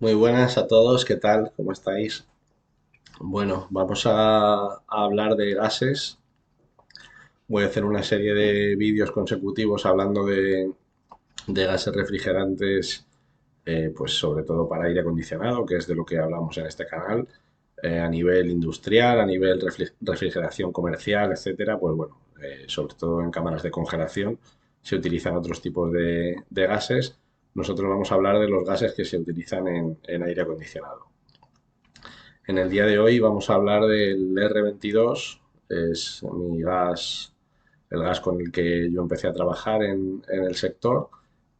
Muy buenas a todos, ¿qué tal? ¿Cómo estáis? Bueno, vamos a hablar de gases. Voy a hacer una serie de vídeos consecutivos hablando de gases refrigerantes, pues sobre todo para aire acondicionado, que es de lo que hablamos en este canal, a nivel industrial, a nivel refrigeración comercial, etcétera. Pues bueno, sobre todo en cámaras de congelación se utilizan otros tipos de gases. Nosotros vamos a hablar de los gases que se utilizan en aire acondicionado. En el día de hoy vamos a hablar del R22, es mi gas, el gas con el que yo empecé a trabajar en el sector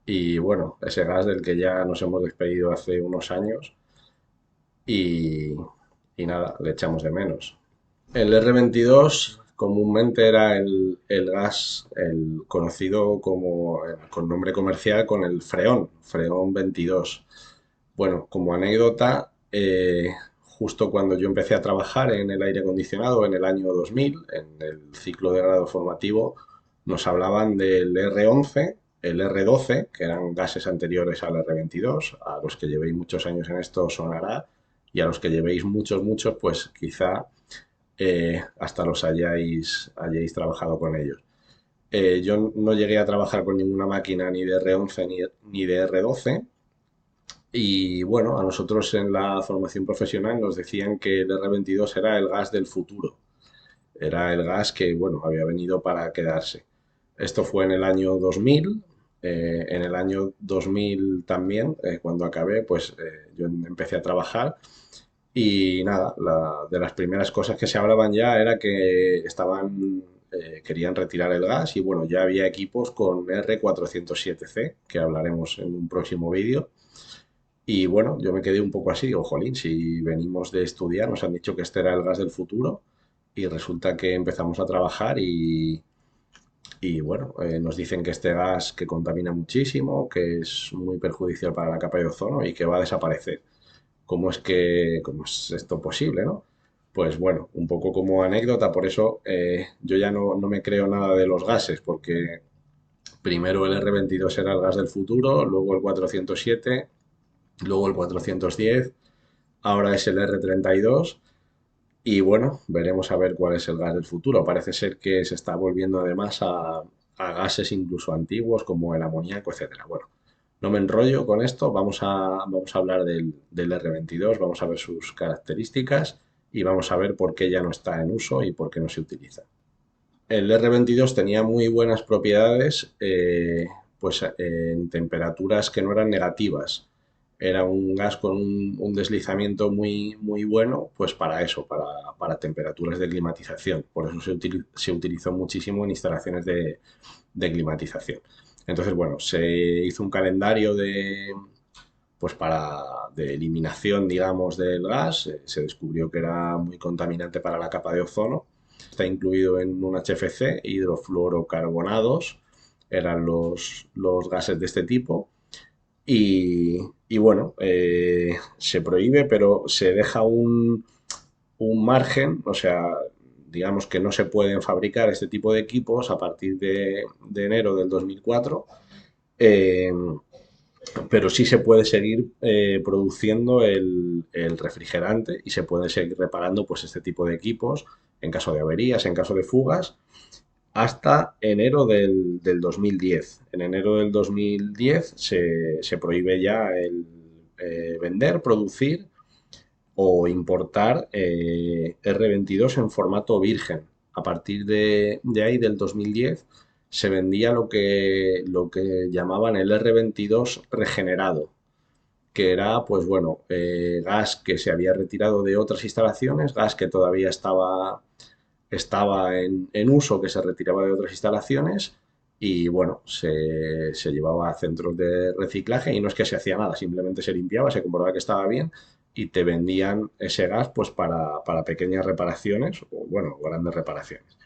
y bueno, ese gas del que ya nos hemos despedido hace unos años y, y nada, le echamos de menos. El R22 comúnmente era el gas, el conocido como, con nombre comercial, con el Freón 22. Bueno, como anécdota, justo cuando yo empecé a trabajar en el aire acondicionado en el año 2000, en el ciclo de grado formativo, nos hablaban del R11, el R12, que eran gases anteriores al R22. A los que llevéis muchos años en esto sonará, y a los que llevéis muchos, pues quizá hasta los hayáis trabajado con ellos. Yo no llegué a trabajar con ninguna máquina ni de R11 ni de R12, y bueno, a nosotros en la formación profesional nos decían que el R22 era el gas del futuro, era el gas que, bueno, había venido para quedarse. Esto fue en el año 2000, en el año 2000 también, cuando acabé, pues yo empecé a trabajar y nada, de las primeras cosas que se hablaban ya era que querían retirar el gas y bueno, ya había equipos con R407C, que hablaremos en un próximo vídeo. Y bueno, yo me quedé un poco así, digo, jolín, si venimos de estudiar, nos han dicho que este era el gas del futuro y resulta que empezamos a trabajar y bueno, nos dicen que este gas que contamina muchísimo, que es muy perjudicial para la capa de ozono y que va a desaparecer. ¿Cómo es esto posible, no? Pues bueno, un poco como anécdota, por eso yo ya no me creo nada de los gases, porque primero el R22 era el gas del futuro, luego el 407, luego el 410, ahora es el R32 y bueno, veremos a ver cuál es el gas del futuro. Parece ser que se está volviendo además a gases incluso antiguos como el amoníaco, etcétera. Bueno, no me enrollo con esto, vamos a hablar del R22, vamos a ver sus características y vamos a ver por qué ya no está en uso y por qué no se utiliza. El R22 tenía muy buenas propiedades, pues en temperaturas que no eran negativas. Era un gas con un deslizamiento muy bueno, pues para eso, para temperaturas de climatización. Por eso se utilizó muchísimo en instalaciones de climatización. Entonces, bueno, se hizo un calendario de eliminación, digamos, del gas. Se descubrió que era muy contaminante para la capa de ozono. Está incluido en un HFC, hidrofluorocarbonados, eran los gases de este tipo. Y bueno, se prohíbe, pero se deja un margen, o sea, digamos que no se pueden fabricar este tipo de equipos a partir de enero del 2004. eh, pero sí se puede seguir produciendo el refrigerante y se puede seguir reparando pues este tipo de equipos en caso de averías, en caso de fugas, hasta enero del 2010. En enero del 2010 se prohíbe ya el vender, producir o importar R22 en formato virgen. A partir de ahí, del 2010, se vendía lo que llamaban el R22 regenerado, que era, pues bueno, gas que se había retirado de otras instalaciones, gas que todavía estaba en uso, que se retiraba de otras instalaciones y bueno, se llevaba a centros de reciclaje y no es que se hacía nada, simplemente se limpiaba, se comprobaba que estaba bien y te vendían ese gas pues para pequeñas reparaciones o bueno, grandes reparaciones.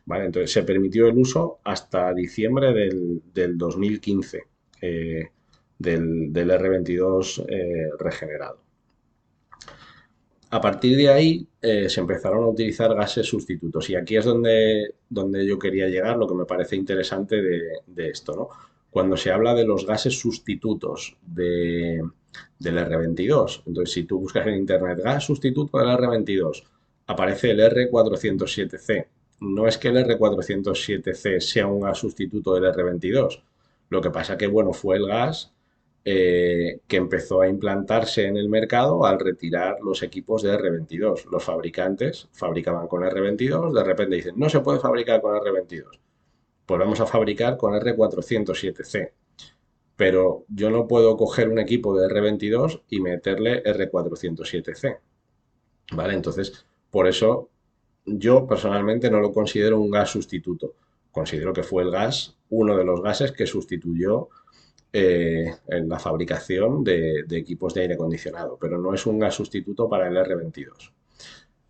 ¿Vale? Entonces se permitió el uso hasta diciembre del 2015 del R22 regenerado. A partir de ahí se empezaron a utilizar gases sustitutos y aquí es donde yo quería llegar, lo que me parece interesante de esto, ¿no? Cuando se habla de los gases sustitutos del R22. Entonces, si tú buscas en internet gas sustituto del R22, aparece el R407C. No es que el R407C sea un gas sustituto del R22. Lo que pasa que, bueno, fue el gas que empezó a implantarse en el mercado al retirar los equipos de R22. Los fabricantes fabricaban con R22, de repente dicen, no se puede fabricar con R22. Pues vamos a fabricar con R407C, pero yo no puedo coger un equipo de R22 y meterle R407C, ¿vale? Entonces, por eso yo personalmente no lo considero un gas sustituto. Considero que fue el gas, uno de los gases que sustituyó en la fabricación de equipos de aire acondicionado, pero no es un gas sustituto para el R22.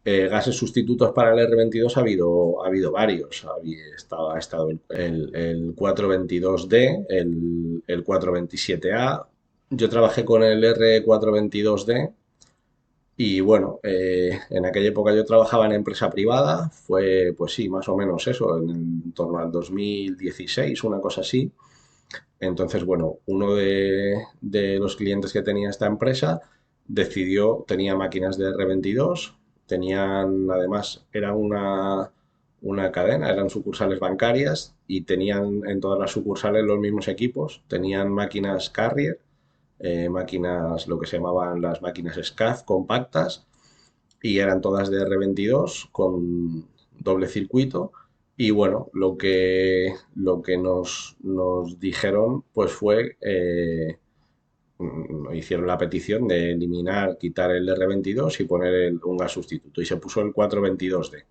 Gases sustitutos para el R22 ha habido varios. Ha estado el 422D, el 427A. Yo trabajé con el R422D y bueno, en aquella época yo trabajaba en empresa privada. Fue, pues sí, más o menos eso, en torno al 2016, una cosa así. Entonces, bueno, uno de los clientes que tenía esta empresa tenía máquinas de R22, tenían, además, era una cadena, eran sucursales bancarias y tenían en todas las sucursales los mismos equipos, tenían máquinas Carrier, máquinas, lo que se llamaban las máquinas SCAF compactas, y eran todas de R22 con doble circuito. Y bueno, lo que nos dijeron pues fue, hicieron la petición de eliminar, quitar el R22 y poner un gas sustituto y se puso el 422D.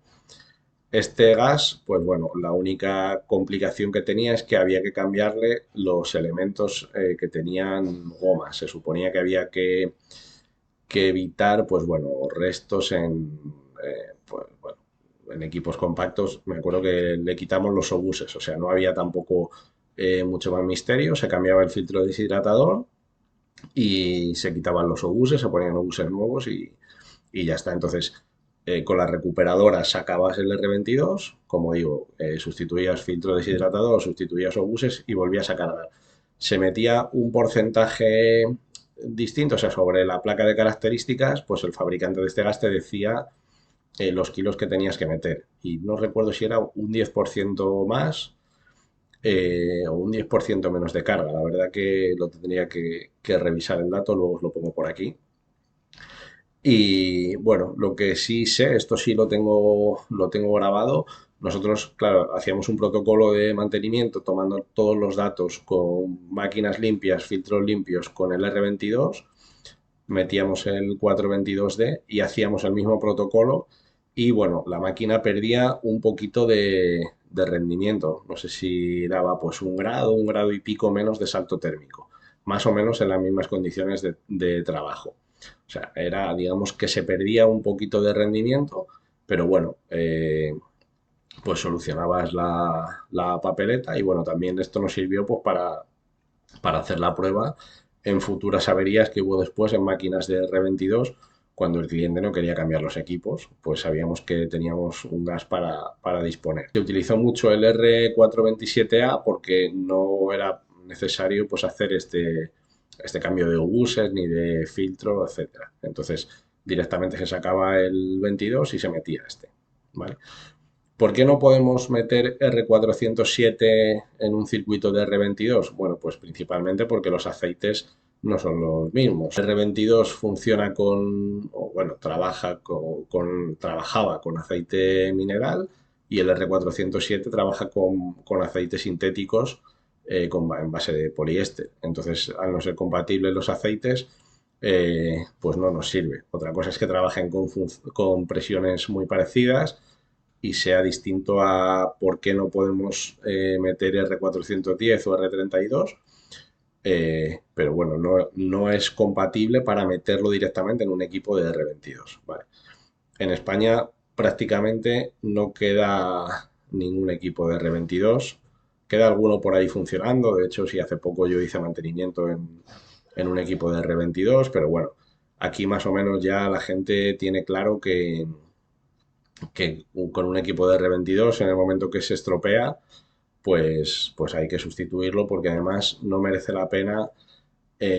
Este gas, pues bueno, la única complicación que tenía es que había que cambiarle los elementos que tenían goma. Se suponía que había que evitar, pues bueno, restos pues, bueno, en equipos compactos. Me acuerdo que le quitamos los obuses, o sea, no había tampoco mucho más misterio. Se cambiaba el filtro deshidratador y se quitaban los obuses, se ponían obuses nuevos y ya está. Entonces, con la recuperadora sacabas el R22, como digo, sustituías filtro deshidratador, sustituías obuses y volvías a cargar. Se metía un porcentaje distinto, o sea, sobre la placa de características, pues el fabricante de este gas te decía los kilos que tenías que meter. Y no recuerdo si era un 10% más o un 10% menos de carga. La verdad que lo tendría que revisar el dato, luego os lo pongo por aquí. Y bueno, lo que sí sé, esto sí lo tengo grabado. Nosotros, claro, hacíamos un protocolo de mantenimiento tomando todos los datos con máquinas limpias, filtros limpios con el R22, metíamos el 422D y hacíamos el mismo protocolo y bueno, la máquina perdía un poquito de rendimiento. No sé si daba pues un grado y pico menos de salto térmico, más o menos en las mismas condiciones de trabajo. O sea, era, digamos, que se perdía un poquito de rendimiento, pero bueno, pues solucionabas la papeleta y bueno, también esto nos sirvió pues para hacer la prueba en futuras averías que hubo después en máquinas de R22 cuando el cliente no quería cambiar los equipos, pues sabíamos que teníamos un gas para disponer. Se utilizó mucho el R427A porque no era necesario pues hacer este cambio de obuses ni de filtro, etcétera. Entonces directamente se sacaba el 22 y se metía este, ¿vale? ¿Por qué no podemos meter R407 en un circuito de R22? Bueno, pues principalmente porque los aceites no son los mismos. R22 funciona o bueno, trabajaba con aceite mineral y el R407 trabaja con aceites sintéticos en base de poliéster. Entonces, al no ser compatibles los aceites, pues no nos sirve. Otra cosa es que trabajen con presiones muy parecidas y sea distinto a por qué no podemos meter R410 o R32, pero bueno, no es compatible para meterlo directamente en un equipo de R22. ¿Vale? En España prácticamente no queda ningún equipo de R22, queda alguno por ahí funcionando, de hecho sí, hace poco yo hice mantenimiento en un equipo de R22, pero bueno, aquí más o menos ya la gente tiene claro que con un equipo de R22 en el momento que se estropea, pues hay que sustituirlo porque además no merece la pena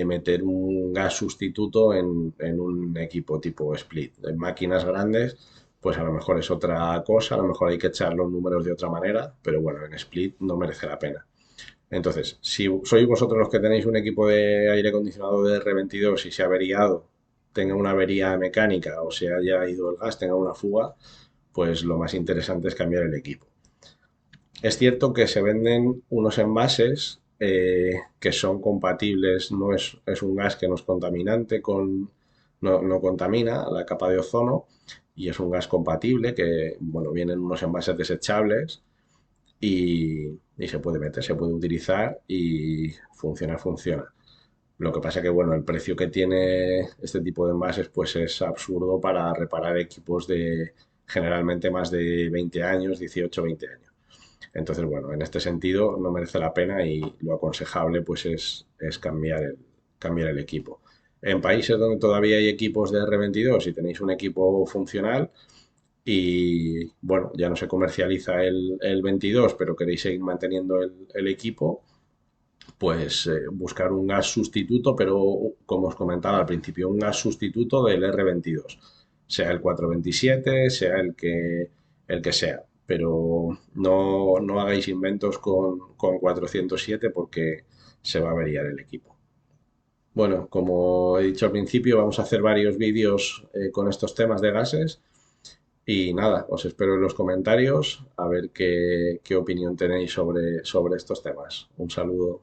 meter un gas sustituto en un equipo tipo split. En máquinas grandes, pues a lo mejor es otra cosa, a lo mejor hay que echar los números de otra manera, pero bueno, en split no merece la pena. Entonces, si sois vosotros los que tenéis un equipo de aire acondicionado de R22 y se ha averiado, tenga una avería mecánica o se haya ido el gas, tenga una fuga, pues lo más interesante es cambiar el equipo. Es cierto que se venden unos envases que son compatibles, es un gas que no es contaminante, no contamina la capa de ozono y es un gas compatible que, bueno, vienen unos envases desechables y se puede meter, se puede utilizar y funciona. Lo que pasa que, bueno, el precio que tiene este tipo de envases pues es absurdo para reparar equipos de generalmente más de 20 años, 18, 20 años. Entonces, bueno, en este sentido no merece la pena y lo aconsejable pues es cambiar el equipo. En países donde todavía hay equipos de R22 y tenéis un equipo funcional y bueno, ya no se comercializa el 22, pero queréis seguir manteniendo el equipo, pues buscar un gas sustituto, pero como os comentaba al principio, un gas sustituto del R22, sea el 427, sea el que sea, pero no hagáis inventos con 407 porque se va a averiar el equipo. Bueno, como he dicho al principio, vamos a hacer varios vídeos con estos temas de gases y nada, os espero en los comentarios a ver qué opinión tenéis sobre estos temas. Un saludo.